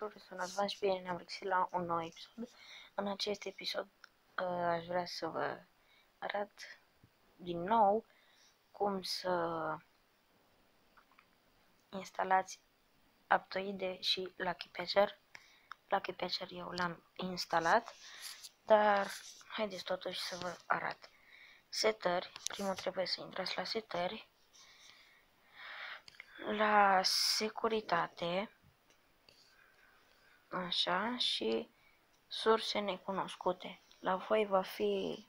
tuturor, sunt Advan și bine ne-am regăsit la un nou episod. În acest episod aș vrea să vă arăt din nou cum să instalați Aptoide și Lucky Patcher. Lucky Patcher eu l-am instalat, dar haideți totuși să vă arăt. Setări, primul trebuie să intrați la setări, la securitate, așa, și surse necunoscute. La voi va fi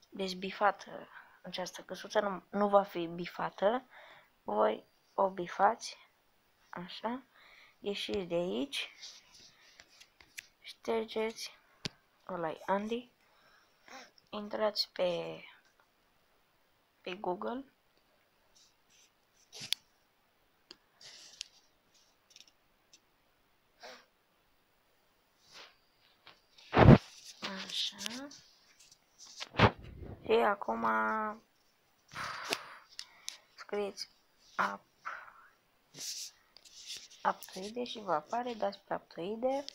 dezbifată această căsuță, nu va fi bifată. Voi o bifați, așa, ieșiți de aici, ștergeți, ăla-i Andy, intrați pe Google, așa, și acum scrieți Aptoide și vă apare, dați pe Aptoide,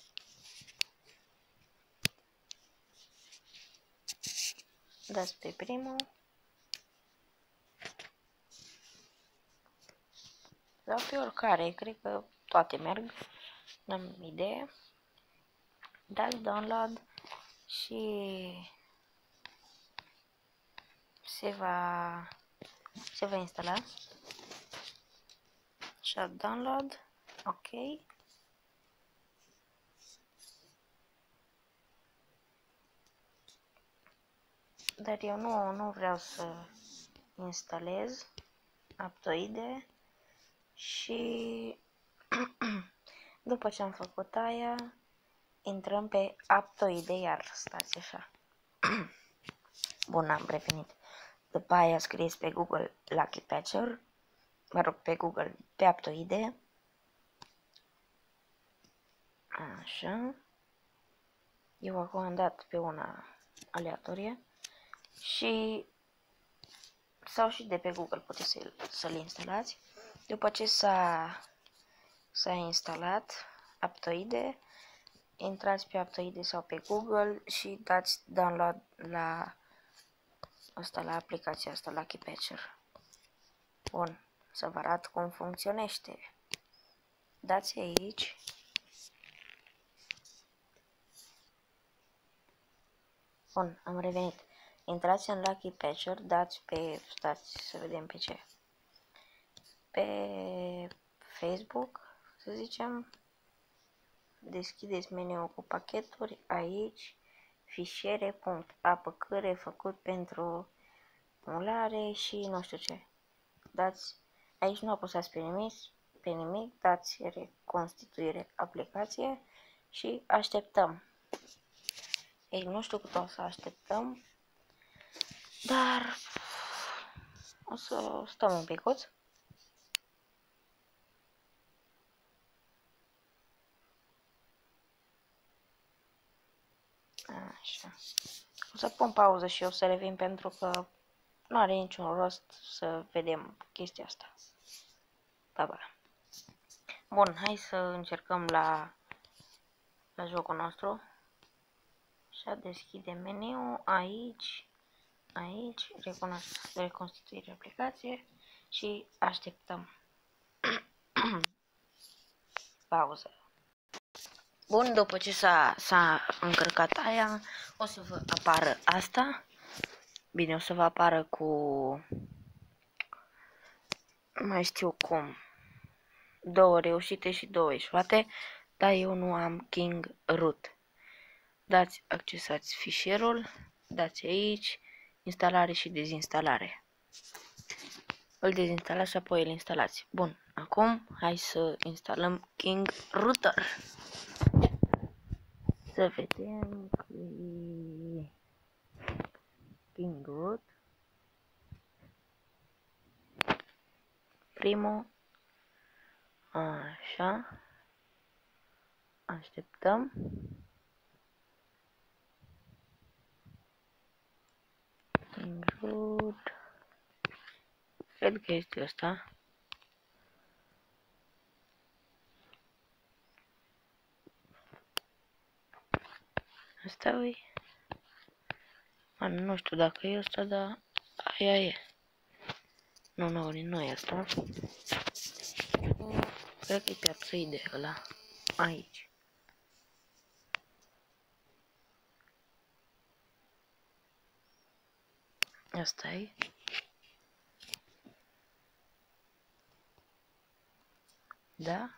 dați pe primul sau pe oricare, cred că toate merg, n-am idee. Dați download și se va instala. Și download, ok. Dar eu nu vreau să instalez Aptoide și după ce am făcut aia, intrăm pe Aptoide, iar stați așa. Bun, am revenit. După aia scrieți pe Google Lucky Patcher, mă rog, pe Google, pe Aptoide. Așa. Eu acum am dat pe una aleatorie și sau și de pe Google puteți să-l instalați. După ce s-a instalat Aptoide, intrați pe Aptoide sau pe Google și dați download la aplicația asta, Lucky Patcher. Bun, să vă arăt cum funcționește. Dați aici. Bun, am revenit. Intrați în Lucky Patcher, dați pe, stați să vedem pe ce. Pe Facebook, să zicem, deschideți meniul cu pacheturi, aici, fișiere.apk făcut pentru emulare și nu știu ce. Dați, aici nu apăsați pe nimic, dați reconstituire aplicație și așteptăm. Ei, nu știu cât o să așteptăm, dar o să stăm un picuț. Așa. O să pun pauză și o să revin pentru că nu are niciun rost să vedem chestia asta. Pa. Bun, hai să încercăm la jocul nostru. Așa, deschidem meniul, aici, reconstituire aplicație și așteptăm. Pauză. Bun, după ce s-a încărcat aia, o să vă apară asta. Bine, o să vă apară cu, mai știu cum, 2 reușite și 2 eșuate, dar eu nu am King Root. Dați, accesați fișierul, dați aici, instalare și dezinstalare. Îl dezinstalați și apoi îl instalați. Bun, acum hai să instalăm King Router. Să vedem că e King Root. Primul. Așa. Așteptăm. King Root. Cred că este ăsta. Asta e. Nu știu dacă e ăsta, dar aia e. Nu, nu e asta. Cred că e pe apsoide ăla. Aici. Asta e. Da?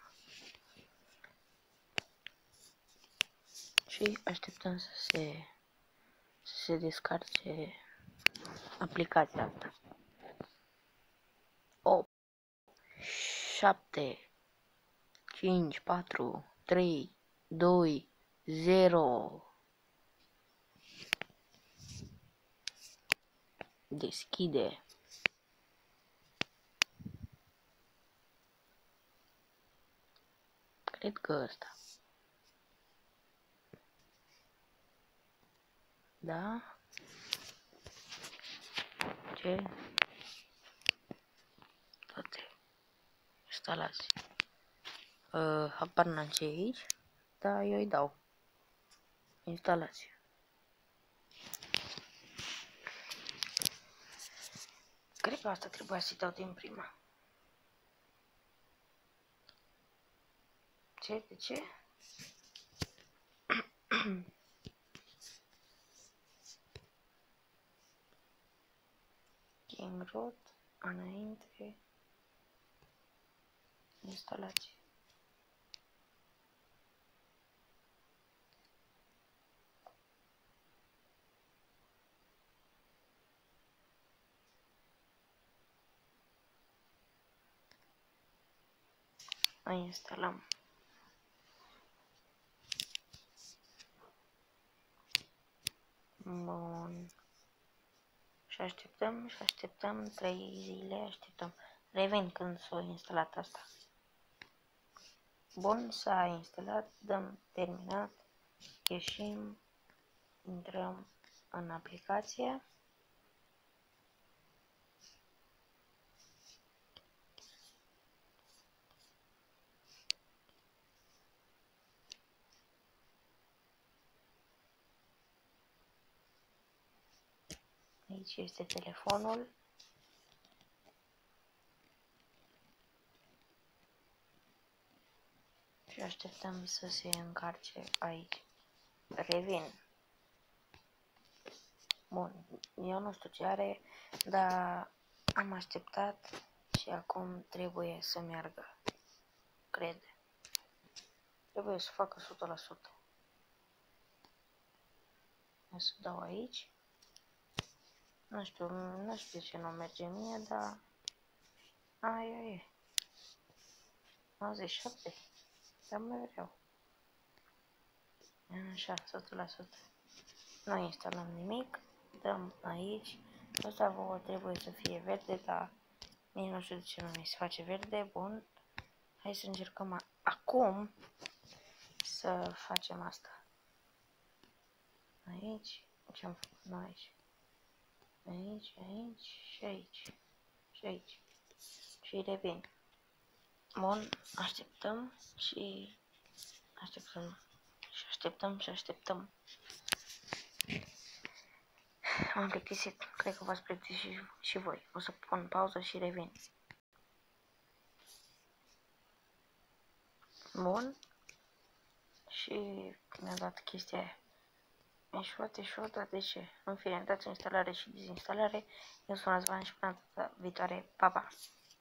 Și așteptăm să se descarce aplicația asta. 8, 7, 5, 4, 3, 2, 0. Deschide. Cred că ăsta. Da? Ce? Toate. Instalații. Habar n-am ce aici, dar eu îi dau. Instalație. Cred că asta trebuia să-i dau din prima. Ce? De ce? King Road, înainte, instalație. Mai instalăm. Bun. Și așteptăm 3 zile, așteptăm. Revin când s-a instalat asta. Bun, s-a instalat, dăm terminat, ieșim, intrăm în aplicație. Aici este telefonul. Și așteptăm să se încarce aici. Revin. Bun, eu nu știu ce are, dar am așteptat și acum trebuie să meargă. Cred. Trebuie să facă 100%. O să dau aici. Nu știu de ce nu merge mie, dar aia e. 97. Dar mai vreau. Așa, 100%. Nu instalăm nimic. Dăm aici. Asta vouă trebuie să fie verde, dar nici nu știu de ce nu mi se face verde. Bun. Hai să încercăm acum să facem asta. Aici. Ce am făcut noi aici? Aici, aici și aici. Și aici. Și revin. Bun. Așteptăm și așteptăm. Și așteptăm și așteptăm. M-am plictisit. Cred că v-ați plictisit și voi. O să pun pauză și revin. Bun. Și mi-a dat chestia aia. Eșuat, dar de ce? În fine, dați instalare și dezinstalare. Eu sunt Răzvan și până data viitoare. Pa, pa!